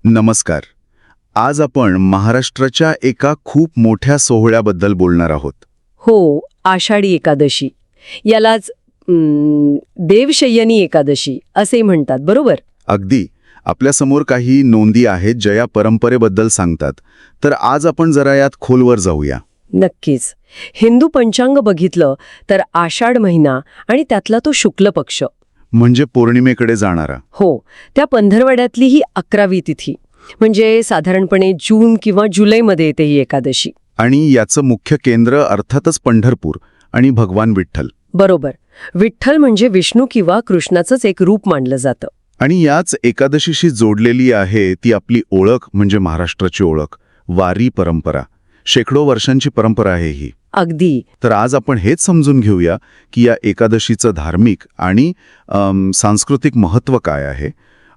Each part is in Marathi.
नमस्कार. आज आपण महाराष्ट्राच्या एका खूप मोठ्या सोहळ्याबद्दल बोलणार आहोत. हो, आषाढी एकादशी. यालाच देवशय्यनी एकादशी असे म्हणतात, बरोबर? अगदी. आपल्यासमोर काही नोंदी आहेत ज्या या परंपरेबद्दल सांगतात. तर आज आपण जरा यात खोलवर जाऊया. नक्कीच. हिंदू पंचांग बघितलं तर आषाढ महिना आणि त्यातला तो शुक्ल पक्ष. म्हणजे पौर्णिमेकडे जाणारा. हो, त्या पंधरवड्यातली ही 11वी तिथी. म्हणजे साधारणपणे जून किंवा जुलैमध्ये येते ही एकादशी. आणि याचं मुख्य केंद्र अर्थातच पंढरपूर आणि भगवान विठ्ठल. बरोबर. विठ्ठल म्हणजे विष्णू किंवा कृष्णाचंच एक रूप मानलं जातं. आणि याच एकादशीशी जोडलेली आहे ती आपली ओळख, म्हणजे महाराष्ट्राची ओळख, वारी परंपरा. शेकडो वर्षांची परंपरा आहे ही. अगदी. तर आज आपण हेच समजून घेऊया की या एकादशीचं धार्मिक आणि सांस्कृतिक महत्त्व काय आहे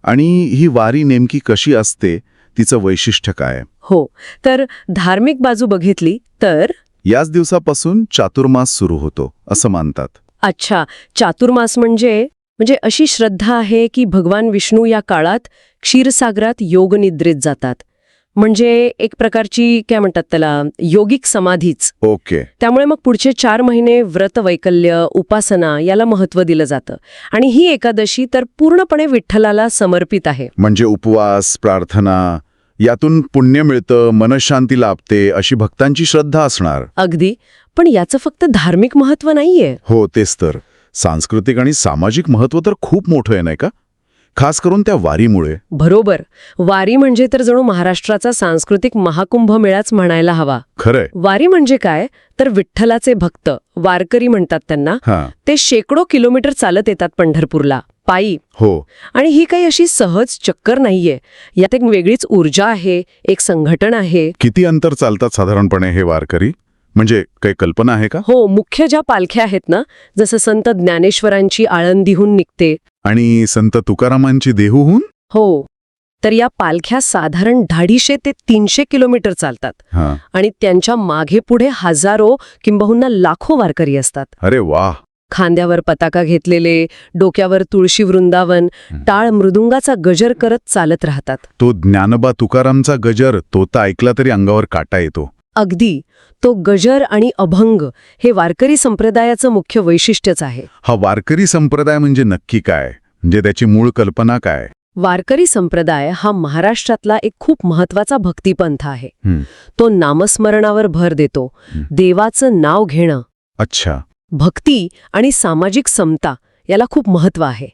आणि ही वारी नेमकी कशी असते, तिचं वैशिष्ट्य काय. हो, तर धार्मिक बाजू बघितली तर याच दिवसापासून चातुर्मास सुरू होतो असं मानतात. अच्छा, चातुर्मास म्हणजे अशी श्रद्धा आहे की भगवान विष्णू या काळात क्षीरसागरात योगनिद्रेत जातात. म्हणजे एक प्रकारची काय म्हणतात त्याला, योगिक समाधीच. ओके. त्यामुळे मग पुढचे 4 महिने व्रत, वैकल्य, उपासना याला महत्त्व दिलं जातं. आणि ही एकादशी तर पूर्णपणे विठ्ठलाला समर्पित आहे. म्हणजे उपवास, प्रार्थना, यातून पुण्य मिळतं, मनशांती लाभते, अशी भक्तांची श्रद्धा असणार. अगदी. पण याचं फक्त धार्मिक महत्त्व नाहीये. हो, तेच तर. सांस्कृतिक आणि सामाजिक महत्त्व तर खूप मोठं आहे, नाही का? खास करून त्या वारीमुळे. बरोबर. वारी म्हणजे तर जणू महाराष्ट्राचा सांस्कृतिक महाकुंभ मेळाच म्हणायला हवा. खरंय. वारी म्हणजे काय तर विठ्ठलाचे भक्त, वारकरी म्हणतात त्यांना, ते शेकडो किलोमीटर चालत येतात पंढरपूरला, पायी. हो. आणि ही काही अशी सहज चक्कर नाहीये. यात एक वेगळीच ऊर्जा आहे, एक संघटन आहे. किती अंतर चालतात साधारणपणे हे वारकरी? म्हणजे काही कल्पना आहे का? हो, मुख्य ज्या पालख्या आहेत ना, जसं संत ज्ञानेश्वरांची आळंदीहून निघते आणि संत तुकारामांची देहूहून. हो, तर या पालख्या साधारण 250 ते 300 किलोमीटर चालतात. आणि त्यांच्या मागे पुढे हजारो किंबहुना लाखो वारकरी असतात. अरे वाह. खांद्यावर पताका घेतलेले, डोक्यावर तुळशी वृंदावन, टाळ मृदुंगाचा गजर करत चालत राहतात. तो ज्ञानोबा तुकारामचा गजर, तो तर ऐकला तरी अंगावर काटा येतो. अगदी. तो गजर आणि अभंग हे वारकरी संप्रदायाचं मुख्य वैशिष्ट्यच आहे. हा वारकरी संप्रदाय म्हणजे नक्की काय? म्हणजे त्याची मूळ कल्पना काय? वारकरी संप्रदाय हा महाराष्ट्रातला एक खूप महत्वाचा भक्तिपंथ आहे. तो नामस्मरणावर भर देतो, देवाचं नाव घेणं. अच्छा. भक्ती आणि सामाजिक समता याला खूप महत्व आहे.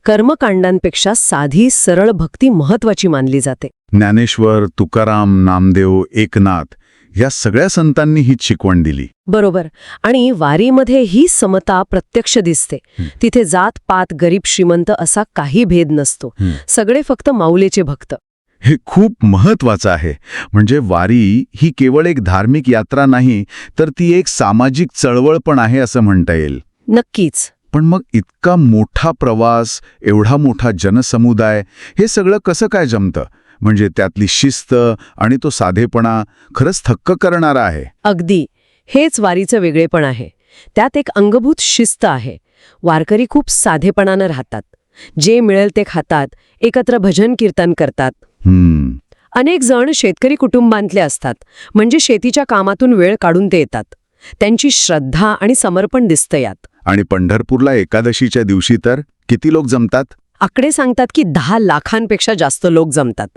कर्मकांडांपेक्षा साधी सरळ भक्ती महत्वाची मानली जाते. ज्ञानेश्वर, तुकाराम, नामदेव, एकनाथ या सगळ्या संतांनी ही शिकवण दिली. बरोबर. आणि वारीमध्ये ही समता प्रत्यक्ष दिसते. तिथे जात पात, गरीब श्रीमंत असा काही भेद नसतो. सगळे फक्त माऊलीचे भक्त. हे खूप महत्वाचं आहे. म्हणजे वारी ही केवळ एक धार्मिक यात्रा नाही, तर ती एक सामाजिक चळवळ पण आहे असं म्हणता येईल. नक्कीच. पण मग इतका मोठा प्रवास, एवढा मोठा जनसमुदाय, हे सगळं कसं काय जमतं? म्हणजे त्यातली शिस्त आणि तो साधेपणा खरंच थक्क करणारा आहे. अगदी. हेच वारीचं वेगळेपण आहे. त्यात एक अंगभूत शिस्त आहे. वारकरी खूप साधेपणानं राहतात. जे मिळेल ते खातात, एकत्र भजन कीर्तन करतात. अनेक जण शेतकरी कुटुंबांतले असतात. म्हणजे शेतीच्या कामातून वेळ काढून ते येतात. त्यांची श्रद्धा आणि समर्पण दिसतं यात. आणि पंढरपूरला एकादशीच्या दिवशी तर किती लोक जमतात? आकडे सांगतात की 10 लाखांपेक्षा जास्त लोक जमतात.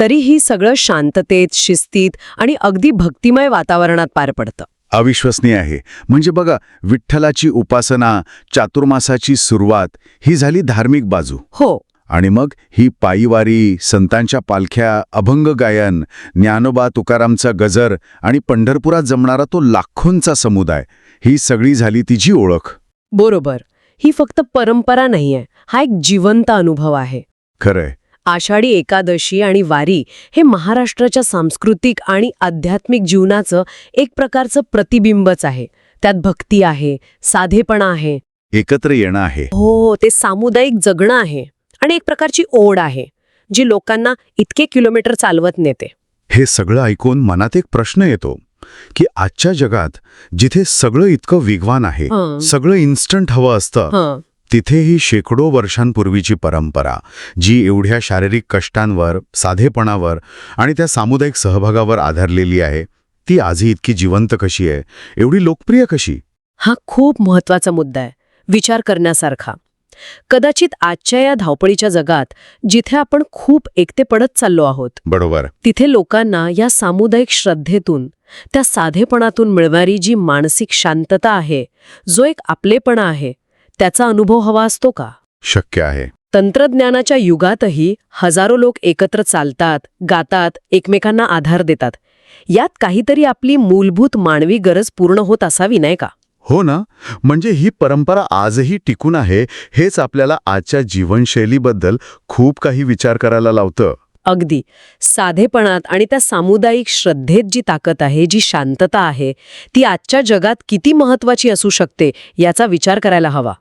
तरीही सगळं शांततेत, शिस्तीत आणि अगदी भक्तिमय वातावरणात पार पडतं. अविश्वसनीय आहे. म्हणजे बघा, विठ्ठलाची उपासना, चातुर्मासाची सुरुवात ही झाली धार्मिक बाजू. हो. आणि मग ही पायीवारी, संतांच्या पालख्या, अभंग गायन, ज्ञानोबा तुकारामचा गजर आणि पंढरपुरात जमणारा तो लाखोंचा समुदाय, ही सगळी झाली तिची ओळख. बरोबर. ही फक्त परंपरा नाहीये, हा एक जिवंत अनुभव आहे. खरंय. आषाढी एकादशी आणि वारी हे महाराष्ट्राच्या सांस्कृतिक आणि आध्यात्मिक जीवनाचं एक प्रकारचं प्रतिबिंबच आहे. त्यात भक्ती आहे, साधेपणा आहे, एकत्र येणं आहे. हो, ते सामुदायिक जगणं आहे आणि एक प्रकारची ओढ आहे जी लोकांना इतके किलोमीटर चालवत नेते. हे सगळं ऐकून मनात एक प्रश्न येतो की आजच्या जगात जिथे सगळं इतकं वेगवान आहे, सगळं इन्स्टंट हवं असतं, तिथे ही शेकडो वर्षांपूर्वीची परंपरा, जी एवढ्या शारीरिक कष्टांवर, साधेपणावर आणि त्या सामुदायिक सहभागावर आधारलेली आहे, ती आजही इतकी जिवंत कशी आहे, एवढी लोकप्रिय कशी? हा खूप महत्वाचा मुद्दा आहे, विचार करण्यासारखा. कदाचित आजच्या या धावपळीच्या जगात जिथे आपण खूप एकटे पडत चाललो आहोत, बरोबर. तिथे लोकांना या सामुदायिक श्रद्धेतून, त्या साधेपणातून मिळणारी जी मानसिक शांतता आहे, जो एक आपलेपणा आहे, त्याचा अनुभव हवा असतो का? शक्य आहे. तंत्रज्ञानाच्या युगातही हजारो लोक एकत्र चालतात, गातात, एकमेकांना आधार देतात. यात काहीतरी आपली मूलभूत मानवी गरज पूर्ण होत असावी, नाही का? हो ना, म्हणजे ही परंपरा आजही टिकून आहे, हेच आपल्याला आजच्या जीवनशैलीबद्दल खूप काही विचार करायला लावतं. अगदी. साधेपणात आणि त्या सामुदायिक श्रद्धेत जी ताकद आहे, जी शांतता आहे, ती आजच्या जगात किती महत्वाची असू शकते याचा विचार करायला हवा.